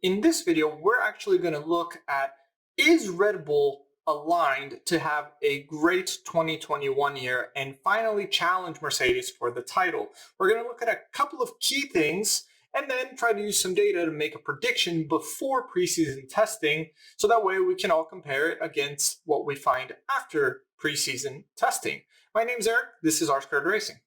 In this video, we're actually going to look at, is Red Bull aligned to have a great 2021 year and finally challenge Mercedes for the title? We're going to look at a couple of key things and then try to use some data to make a prediction before preseason testing, so that way we can all compare it against what we find after preseason testing. My name's Eric, this is R2 Racing.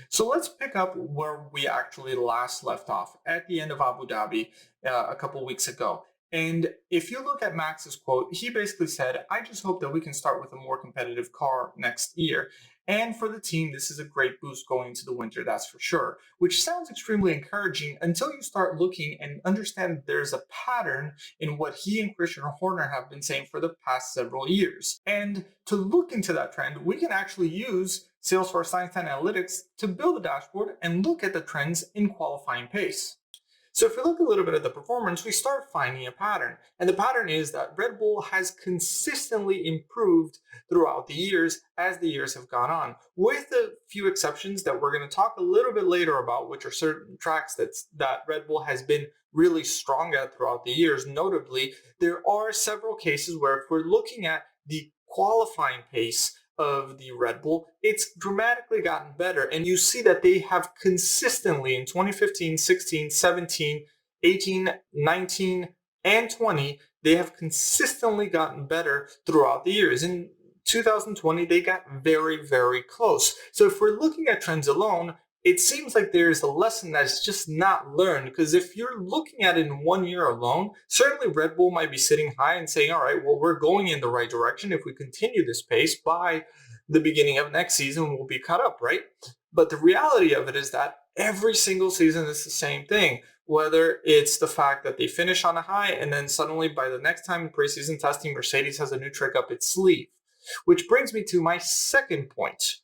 So let's pick up where we actually last left off at the end of Abu Dhabi a couple weeks ago. And if you look at Max's quote, he basically said, I just hope that we can start with a more competitive car next year. And for the team, this is a great boost going into the winter, that's for sure, which sounds extremely encouraging until you start looking and understand that there's a pattern in what he and Christian Horner have been saying for the past several years. And to look into that trend, we can actually use Salesforce Einstein Analytics to build a dashboard and look at the trends in qualifying pace. So if we look a little bit at the performance, we start finding a pattern. And the pattern is that Red Bull has consistently improved throughout the years as the years have gone on, with a few exceptions that we're going to talk a little bit later about, which are certain tracks that Red Bull has been really strong at throughout the years. Notably, there are several cases where if we're looking at the qualifying pace of the Red Bull, it's dramatically gotten better. And you see that they have consistently in 2015, 16, 17, 18, 19, and 20, they have consistently gotten better throughout the years. In 2020, they got very, very close. So if we're looking at trends alone, it seems like there's a lesson that's just not learned, because if you're looking at it in 1 year alone, certainly Red Bull might be sitting high and saying, all right, well, we're going in the right direction. If we continue this pace by the beginning of next season, we'll be caught up, right? But the reality of it is that every single season is the same thing, whether it's the fact that they finish on a high and then suddenly by the next time in preseason testing, Mercedes has a new trick up its sleeve. Which brings me to my second point.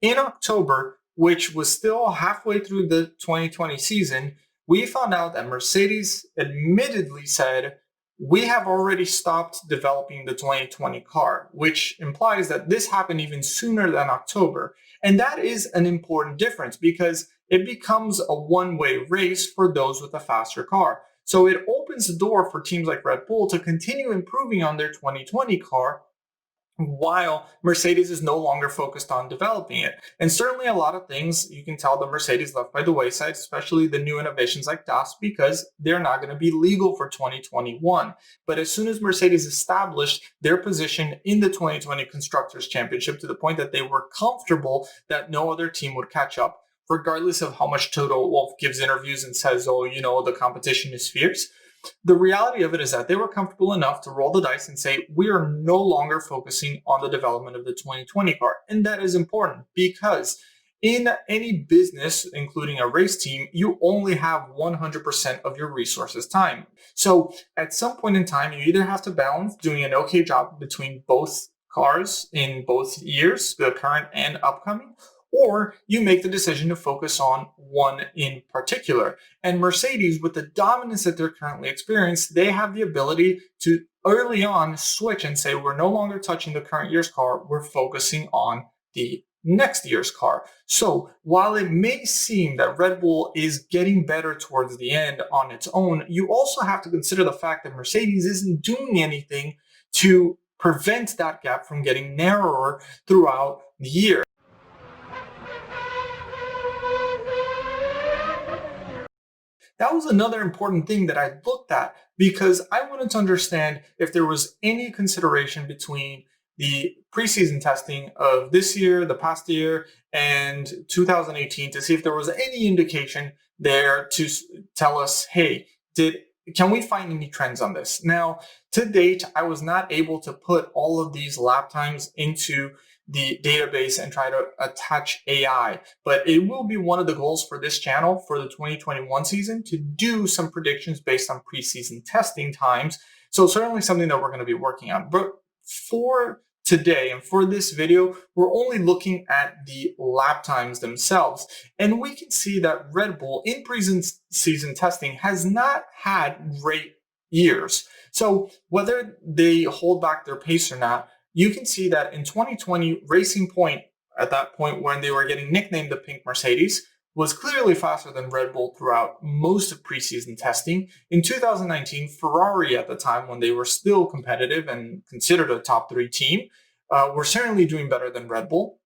In October, which was still halfway through the 2020 season, we found out that Mercedes admittedly said, we have already stopped developing the 2020 car, which implies that this happened even sooner than October. And that is an important difference because it becomes a one-way race for those with a faster car. So it opens the door for teams like Red Bull to continue improving on their 2020 car, while Mercedes is no longer focused on developing it. And certainly a lot of things you can tell that Mercedes left by the wayside, especially the new innovations like DAS, because they're not going to be legal for 2021. But as soon as Mercedes established their position in the 2020 Constructors' Championship to the point that they were comfortable that no other team would catch up, regardless of how much Toto Wolff gives interviews and says, oh, you know, the competition is fierce, the reality of it is that they were comfortable enough to roll the dice and say, we are no longer focusing on the development of the 2020 car. And that is important because in any business, including a race team, you only have 100% of your resources time. So at some point in time, you either have to balance doing an okay job between both cars in both years, the current and upcoming, or you make the decision to focus on one in particular. And Mercedes, with the dominance that they're currently experiencing, they have the ability to early on switch and say, we're no longer touching the current year's car, we're focusing on the next year's car. So while it may seem that Red Bull is getting better towards the end on its own, you also have to consider the fact that Mercedes isn't doing anything to prevent that gap from getting narrower throughout the year. That was another important thing that I looked at because I wanted to understand if there was any consideration between the preseason testing of this year, the past year, and 2018 to see if there was any indication there to tell us, hey, can we find any trends on this? Now, to date, I was not able to put all of these lap times into the database and try to attach AI, but it will be one of the goals for this channel for the 2021 season to do some predictions based on preseason testing times. So certainly something that we're going to be working on. But for today and for this video, we're only looking at the lap times themselves. And we can see that Red Bull in preseason testing has not had great years. So whether they hold back their pace or not, you can see that in 2020, Racing Point, at that point when they were getting nicknamed the Pink Mercedes, was clearly faster than Red Bull throughout most of preseason testing. In 2019, Ferrari at the time, when they were still competitive and considered a top three team, were certainly doing better than Red Bull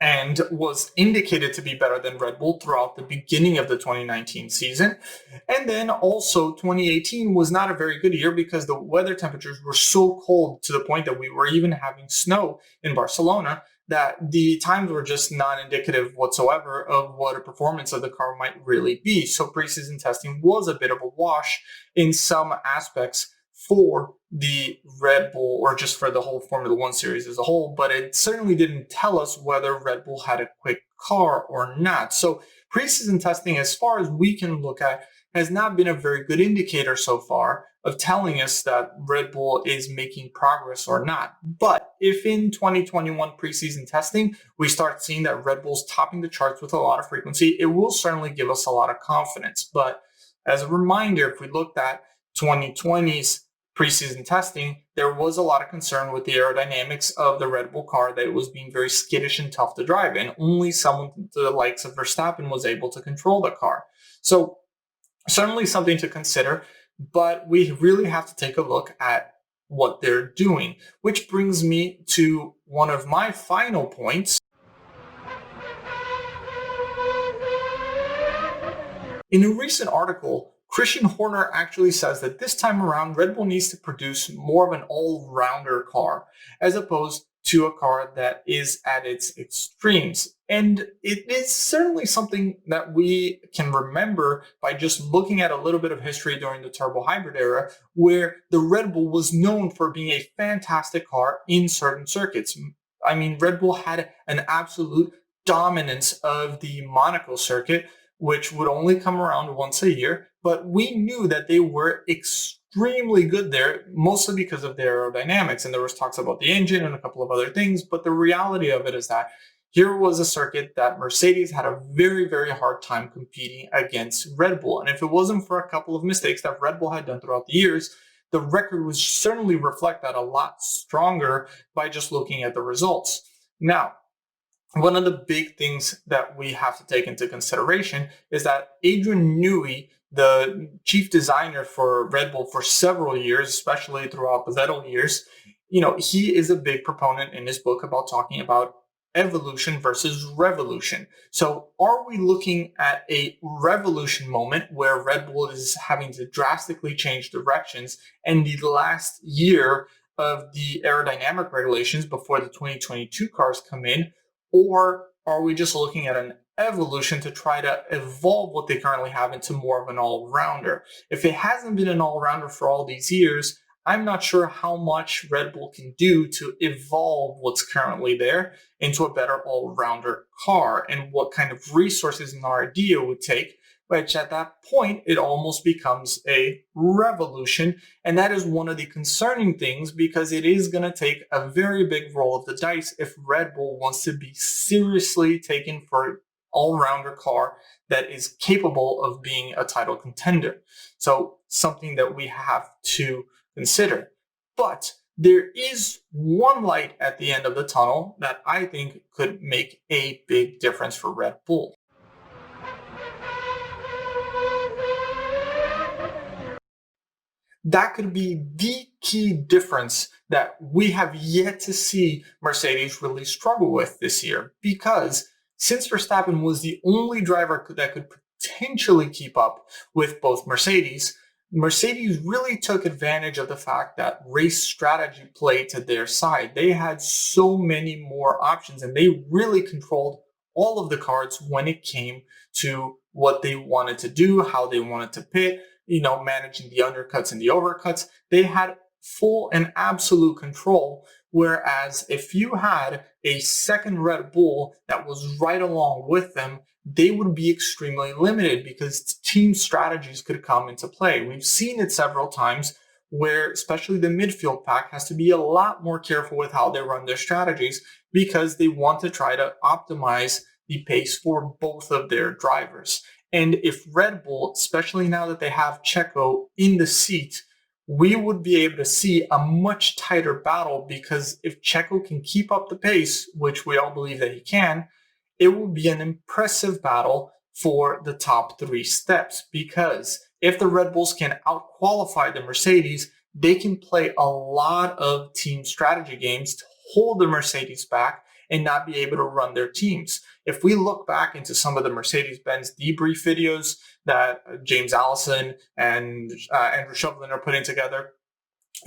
and was indicated to be better than Red Bull throughout the beginning of the 2019 season. And then also 2018 was not a very good year because the weather temperatures were so cold to the point that we were even having snow in Barcelona that the times were just not indicative whatsoever of what a performance of the car might really be. So preseason testing was a bit of a wash in some aspects for the Red Bull or just for the whole Formula One series as a whole, but it certainly didn't tell us whether Red Bull had a quick car or not. So preseason testing, as far as we can look at, has not been a very good indicator so far of telling us that Red Bull is making progress or not. But if in 2021 preseason testing, we start seeing that Red Bull's topping the charts with a lot of frequency, it will certainly give us a lot of confidence. But as a reminder, if we looked at 2020's preseason testing, there was a lot of concern with the aerodynamics of the Red Bull car, that it was being very skittish and tough to drive, and only someone the likes of Verstappen was able to control the car. So certainly something to consider, but we really have to take a look at what they're doing, which brings me to one of my final points. In a recent article, Christian Horner actually says that this time around, Red Bull needs to produce more of an all-rounder car, as opposed to a car that is at its extremes. And it is certainly something that we can remember by just looking at a little bit of history during the turbo hybrid era, where the Red Bull was known for being a fantastic car in certain circuits. I mean, Red Bull had an absolute dominance of the Monaco circuit, which would only come around once a year, but we knew that they were extremely good there, mostly because of their aerodynamics. And there was talks about the engine and a couple of other things, but the reality of it is that here was a circuit that Mercedes had a very, very hard time competing against Red Bull. And if it wasn't for a couple of mistakes that Red Bull had done throughout the years, the record would certainly reflect that a lot stronger by just looking at the results. Now, one of the big things that we have to take into consideration is that Adrian Newey, the chief designer for Red Bull for several years, especially throughout the Vettel years, he is a big proponent in his book about talking about evolution versus revolution. So are we looking at a revolution moment where Red Bull is having to drastically change directions, and the last year of the aerodynamic regulations before the 2022 cars come in? Or are we just looking at an evolution to try to evolve what they currently have into more of an all-rounder? If it hasn't been an all-rounder for all these years, I'm not sure how much Red Bull can do to evolve what's currently there into a better all-rounder car, and what kind of resources and R&D it would take, which at that point, it almost becomes a revolution. And that is one of the concerning things, because it is going to take a very big roll of the dice if Red Bull wants to be seriously taken for an all-rounder car that is capable of being a title contender. So something that we have to consider. But there is one light at the end of the tunnel that I think could make a big difference for Red Bull. That could be the key difference that we have yet to see Mercedes really struggle with this year, because since Verstappen was the only driver that could potentially keep up with both Mercedes really took advantage of the fact that race strategy played to their side. They had so many more options, and they really controlled all of the cards when it came to what they wanted to do, how they wanted to pit, managing the undercuts and the overcuts. They had full and absolute control. Whereas if you had a second Red Bull that was right along with them, they would be extremely limited because team strategies could come into play. We've seen it several times where especially the midfield pack has to be a lot more careful with how they run their strategies, because they want to try to optimize the pace for both of their drivers. And if Red Bull, especially now that they have Checo in the seat, we would be able to see a much tighter battle, because if Checo can keep up the pace, which we all believe that he can, it will be an impressive battle for the top three steps. Because if the Red Bulls can outqualify the Mercedes, they can play a lot of team strategy games to hold the Mercedes back and not be able to run their teams. If we look back into some of the Mercedes-Benz debrief videos that James Allison and Andrew Shovlin are putting together,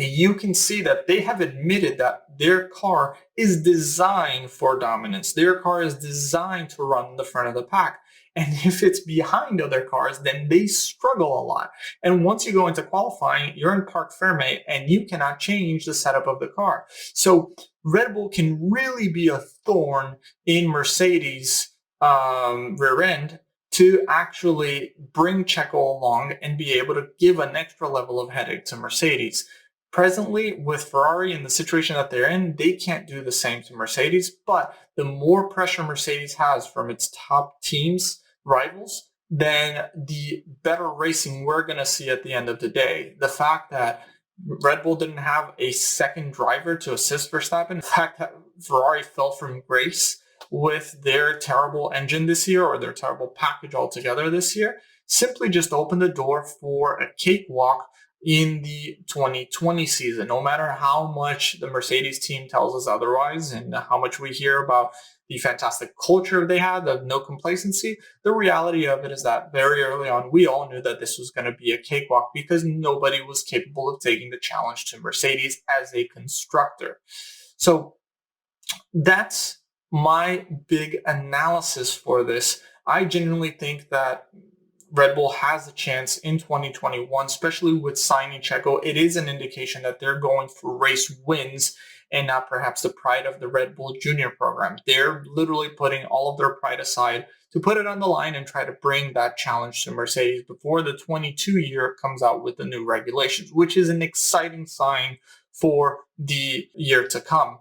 you can see that they have admitted that their car is designed for dominance. Their car is designed to run in the front of the pack. And if it's behind other cars, then they struggle a lot. And once you go into qualifying, you're in Parc Fermé and you cannot change the setup of the car. So Red Bull can really be a thorn in Mercedes' rear end to actually bring Checo along and be able to give an extra level of headache to Mercedes. Presently, with Ferrari in the situation that they're in, they can't do the same to Mercedes, but the more pressure Mercedes has from its top teams, rivals, then the better racing we're going to see at the end of the day. The fact that Red Bull didn't have a second driver to assist Verstappen, the fact that Ferrari fell from grace with their terrible engine this year, or their terrible package altogether this year, simply just opened the door for a cakewalk in the 2020 season. No matter how much the Mercedes team tells us otherwise, and how much we hear about the fantastic culture they had of no complacency, the reality of it is that very early on, we all knew that this was going to be a cakewalk, because nobody was capable of taking the challenge to Mercedes as a constructor. So that's my big analysis for this. I genuinely think that Red Bull has a chance in 2021, especially with signing Checo. It is an indication that they're going for race wins and not perhaps the pride of the Red Bull Junior program. They're literally putting all of their pride aside to put it on the line and try to bring that challenge to Mercedes before the 22 year comes out with the new regulations, which is an exciting sign for the year to come.